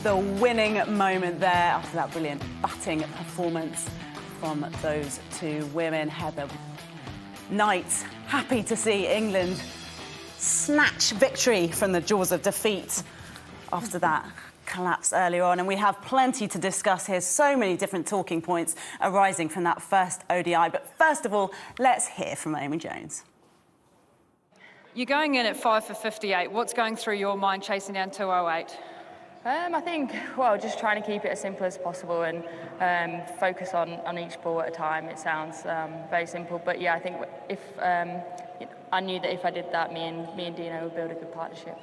the winning moment there after that brilliant batting performance from those two women. Heather Knight, happy to see England snatch victory from the jaws of defeat after that collapse earlier on. And we have plenty to discuss here, so many different talking points arising from that first ODI. But first of all, let's hear from Amy Jones. You're going in at 5 for 58. What's going through your mind chasing down 208? I think, well, just trying to keep it as simple as possible and focus on each ball at a time. It sounds very simple, but yeah, I think if I knew that if I did that, me and Dino would build a good partnership.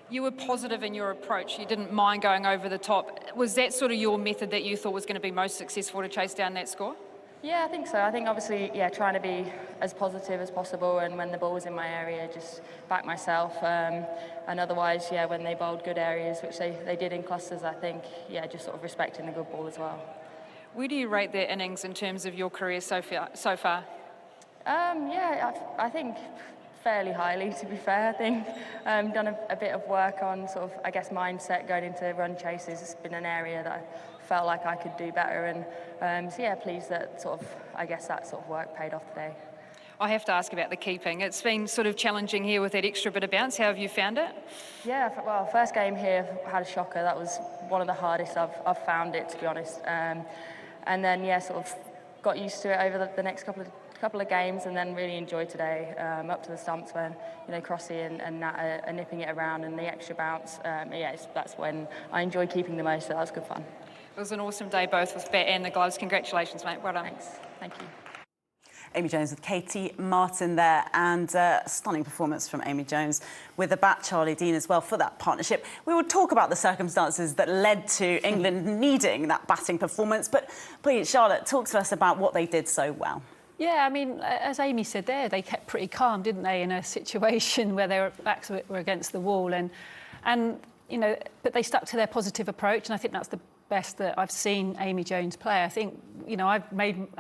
You were positive in your approach. You didn't mind going over the top. Was that sort of your method that you thought was going to be most successful to chase down that score? Yeah, I think so. I think obviously, yeah, trying to be as positive as possible, and when the ball was in my area, just back myself. And otherwise, yeah, when they bowled good areas, which they did in clusters, I think, yeah, just sort of respecting the good ball as well. Where do you rate their innings in terms of your career so far? Yeah, I think fairly highly, to be fair. I think done a bit of work on sort of, I guess, mindset going into run chases. It's been an area that I felt like I could do better, and so yeah, pleased that sort of, I guess, that sort of work paid off today. I have to ask about the keeping. It's been sort of challenging here with that extra bit of bounce. How have you found it? Yeah, well, first game here, had a shocker. That was one of the hardest I've found it, to be honest. And then, yeah, sort of got used to it over the next couple of games, and then really enjoyed today, up to the stumps when, you know, Crossy and Nat are nipping it around, and the extra bounce. Yeah, that's when I enjoy keeping the most, so that was good fun. It was an awesome day, both with bat and the gloves. Congratulations, mate. Well done. Thanks. Thank you. Amy Jones with Katie Martin there, and stunning performance from Amy Jones with the bat, Charlie Dean as well, for that partnership. We will talk about the circumstances that led to England needing that batting performance, but please, Charlotte, talk to us about what they did so well. Yeah, I mean, as Amy said there, they kept pretty calm, didn't they, in a situation where their backs were against the wall, and you know, but they stuck to their positive approach, and I think that's the best that I've seen Amy Jones play. I think, you know,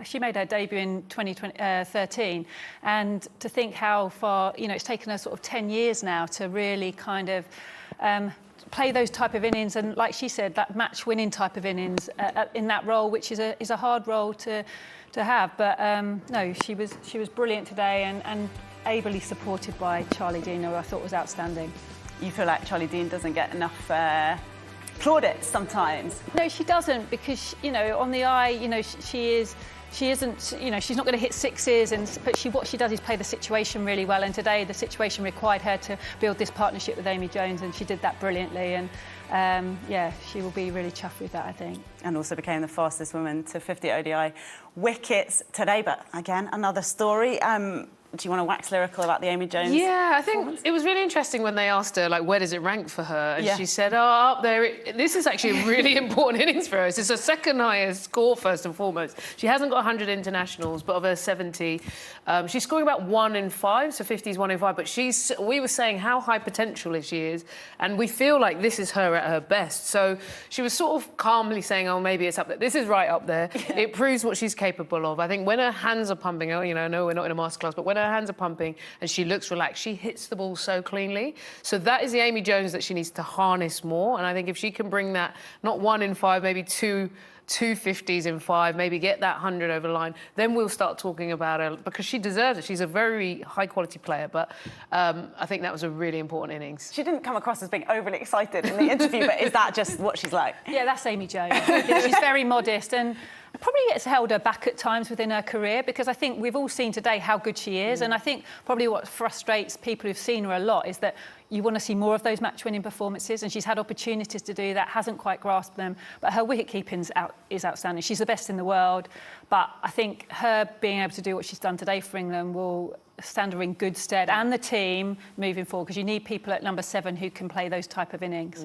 she made her debut in 2013, and to think how far, you know, it's taken her sort of 10 years now to really kind of play those type of innings, and like she said, that match-winning type of innings in that role, which is a hard role to have. But no, she was brilliant today, and ably supported by Charlie Dean, who I thought was outstanding. You feel like Charlie Dean doesn't get enough plaudits sometimes? No, she doesn't, because, you know, on the eye, you know, she isn't, you know, she's not going to hit sixes, but what she does is play the situation really well, and today the situation required her to build this partnership with Amy Jones, and she did that brilliantly, and yeah, she will be really chuffed with that, I think. And also became the fastest woman to 50 ODI wickets today, but again, another story. Do you want to wax lyrical about the Amy Jones? Yeah, I think it was really interesting when they asked her, like, where does it rank for her? And she said, oh, up there. This is actually a really important innings for her. It's her second highest score, first and foremost. She hasn't got 100 internationals, but of her 70, she's scoring about 1 in 5, so 50 is 1 in 5. But we were saying how high potential she is, and we feel like this is her at her best. So she was sort of calmly saying, oh, maybe it's up there. This is right up there. Yeah. It proves what she's capable of. I think when her hands are pumping, you know, I know we're not in a masterclass, but when her hands are pumping and she looks relaxed, she hits the ball so cleanly. So that is the Amy Jones that she needs to harness more. And I think if she can bring that, not 1 in 5, maybe two 50s in 5, maybe get that 100 over the line, then we'll start talking about her, because she deserves it. She's a very high-quality player, but I think that was a really important innings. She didn't come across as being overly excited in the interview, but is that just what she's like? Yeah, that's Amy Jones. She's very modest, and probably gets held her back at times within her career, because I think we've all seen today how good she is, and I think probably what frustrates people who've seen her a lot is that you want to see more of those match-winning performances, and she's had opportunities to do that, hasn't quite grasped them, but her wicket-keeping is outstanding. She's the best in the world, but I think her being able to do what she's done today for England will stand her in good stead, and the team moving forward, because you need people at number 7 who can play those type of innings.